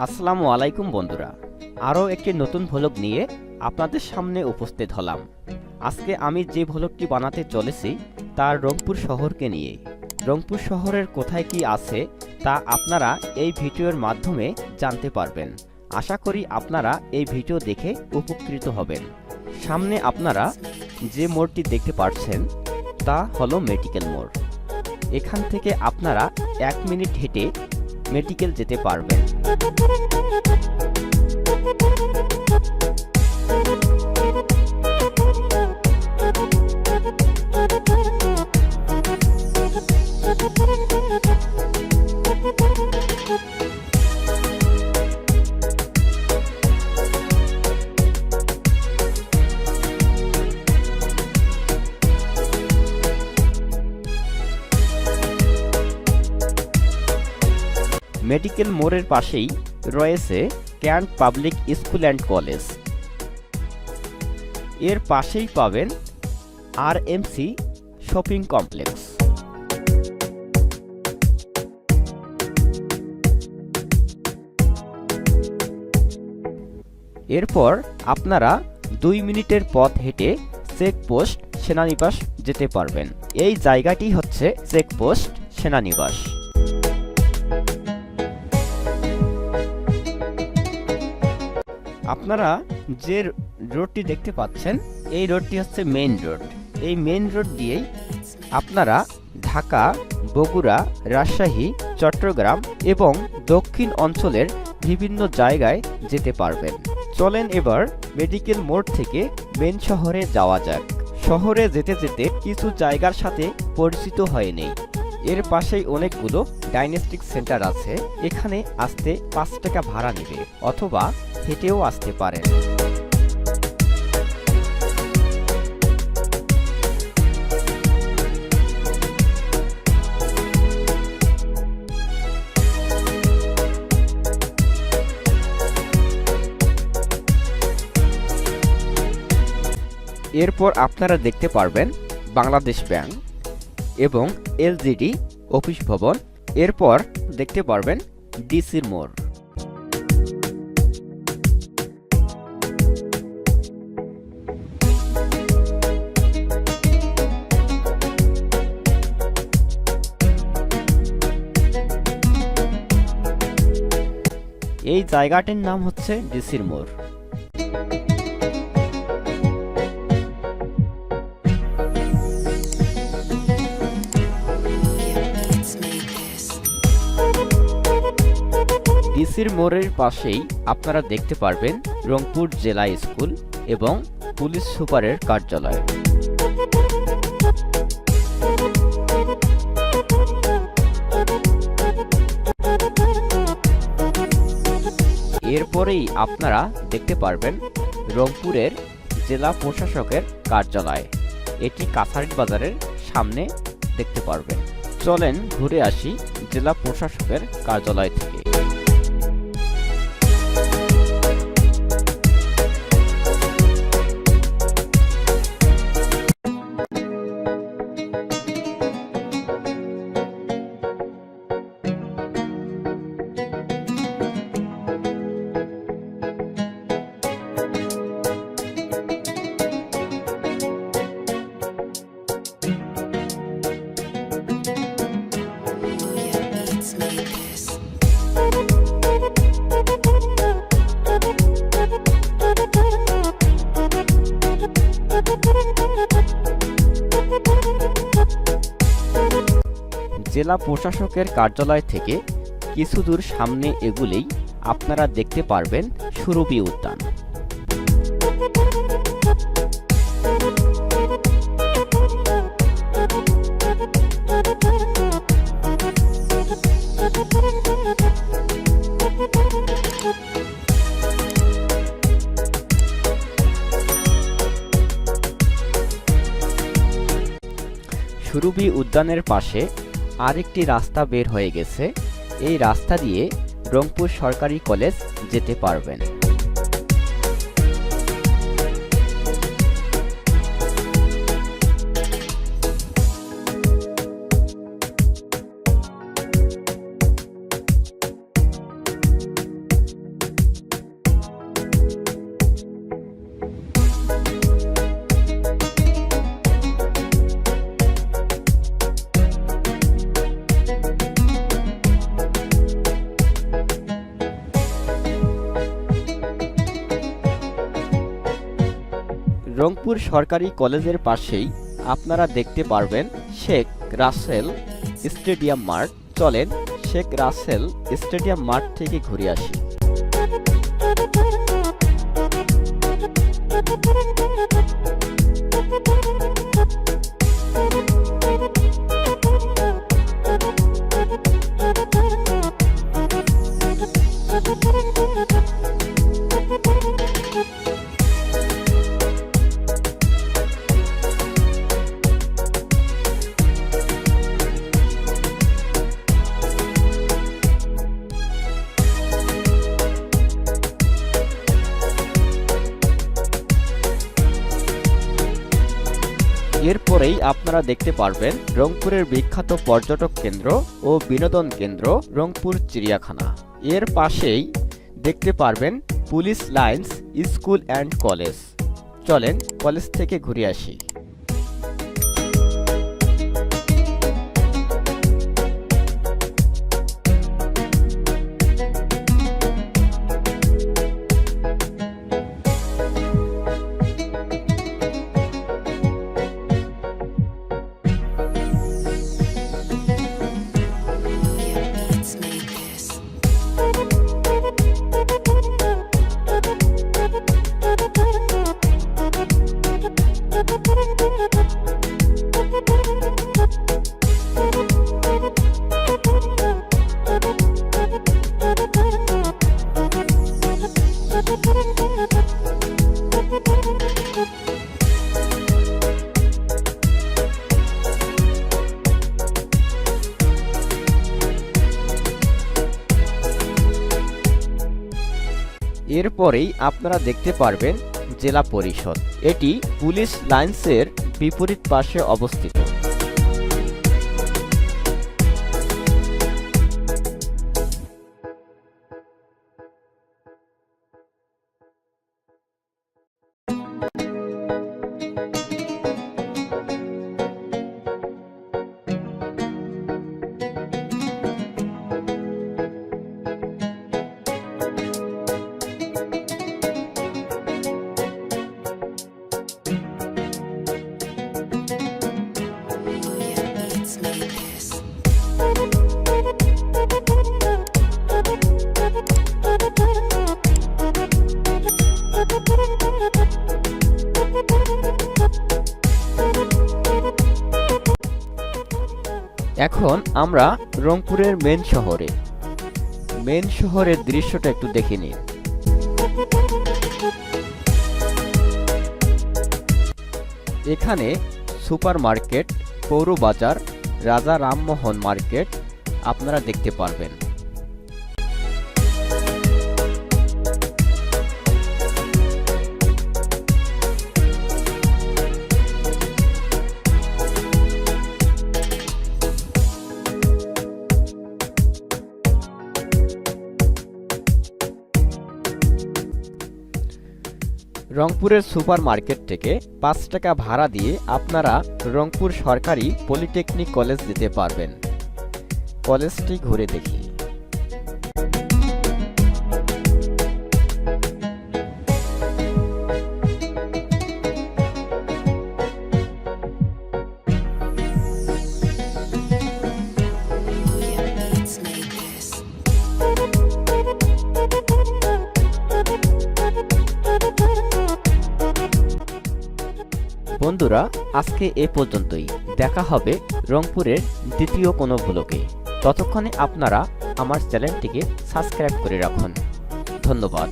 আসসালামু আলাইকুম বন্ধুরা, আরও একটি নতুন ভ্লগ নিয়ে আপনাদের সামনে উপস্থিত হলাম। আজকে আমি যে ভ্লগটি বানাতে চলেছি তার রংপুর শহরকে নিয়ে। রংপুর শহরের কোথায় কি আছে তা আপনারা এই ভিডিওর মাধ্যমে জানতে পারবেন। আশা করি আপনারা এই ভিডিও দেখে উপকৃত হবেন। সামনে আপনারা যে মোড়টি দেখতে পাচ্ছেন তা হলো মেডিকেল মোড়। এখান থেকে আপনারা 1 মিনিট হেঁটে মেডিকেল যেতে পারবেন। মেডিকেল মোড়ের পাশেই রয়েছে can't public school and college. এর পাশেই পাবেন আরএমসি শপিং কমপ্লেক্স। এরপর আপনারা 2 মিনিটের পথ হেঁটে চেকপোস্ট সেনানিবাস যেতে পারবেন। এই জায়গাটি হচ্ছে চেকপোস্ট সেনানিবাস। আপনারা যে রোডটি দেখতে পাচ্ছেন এই রোডটি হচ্ছে মেইন রোড। এই মেইন রোড দিয়েই আপনারা ঢাকা, বগুড়া, রাজশাহী, চট্টগ্রাম এবং দক্ষিণ অঞ্চলের বিভিন্ন জায়গায় যেতে পারবেন। চলেন এবার মেডিকেল মোড় থেকে মেইন শহরে যাওয়া যাক। শহরে যেতে যেতে কিছু জায়গার সাথে পরিচিত হয়ে নেই। এর পাশেই অনেকগুলো ডায়াগনস্টিক সেন্টার আছে। এখানে আসতে 5 টাকা ভাড়া নেবে, অথবা হেঁটেও আসতে পারেন। এরপর আপনারা দেখতে পারবেন বাংলাদেশ ব্যাংক এবং এলজিডি অফিস ভবন। এরপর দেখতে পারবেন ডিসির মোড়। এই জায়গাটির নাম হচ্ছে ডিসির মোড়। ডিসির মোড়ের পাশেই আপনারা দেখতে পারবেন রংপুর জেলা স্কুল এবং পুলিশ সুপারের কার্যালয়। এরপরেই আপনারা দেখতে পারবেন রংপুরের জেলা প্রশাসকের কার্যালয়। এটি কাছারিট বাজারের সামনে দেখতে পারবেন। চলেন ঘুরে আসি জেলা প্রশাসকের কার্যালয় থেকে। জেলা প্রশাসকের কার্যালয় থেকে কিছু দূর সামনে এগুলেই আপনারা দেখতে পারবেন সুরভি উদ্যান। সুরভি উদ্যানের পাশে আরেকটি রাস্তা বের হয়ে গেছে। এই রাস্তা দিয়ে রংপুর সরকারি কলেজ যেতে পারবেন। রংপুর সরকারি কলেজের পাশেই আপনারা দেখতে পারবেন শেখ রাসেল স্টেডিয়াম মাঠ। চলেন শেখ রাসেল স্টেডিয়াম মাঠ থেকে ঘুরে আসি। এরপরেই আপনারা দেখতে পারবেন রংপুরের বিখ্যাত পর্যটক কেন্দ্র ও বিনোদন কেন্দ্র রংপুর চিড়িয়াখানা। এর পাশেই দেখতে পারবেন police lines school and college. চলেন কলেজ থেকে ঘুরে আসি। এরপরেই আপনারা দেখতে পারবেন জেলা পরিষদ। এটি পুলিশ লাইন্সের বিপরীত পাশে অবস্থিত। এখন আমরা রংপুরের মেন শহরের দৃশ্যটা একটু দেখে নিন। এখানে সুপার মার্কেট, পৌর বাজার, রাজা রামমোহন মার্কেট আপনারা দেখতে পারবেন। রংপুরের সুপার মার্কেট থেকে ৫ টাকা ভাড়া দিয়ে আপনারা রংপুর সরকারি পলিটেকনিক কলেজ যেতে পারবেন। কলেজটি ঘুরে দেখি। বন্ধুরা, আজকে এ পর্যন্তই। দেখা হবে রংপুরের দ্বিতীয় কোনো ভ্লগে। ততক্ষণে আপনারা আমার চ্যানেলটিকে সাবস্ক্রাইব করে রাখুন। ধন্যবাদ।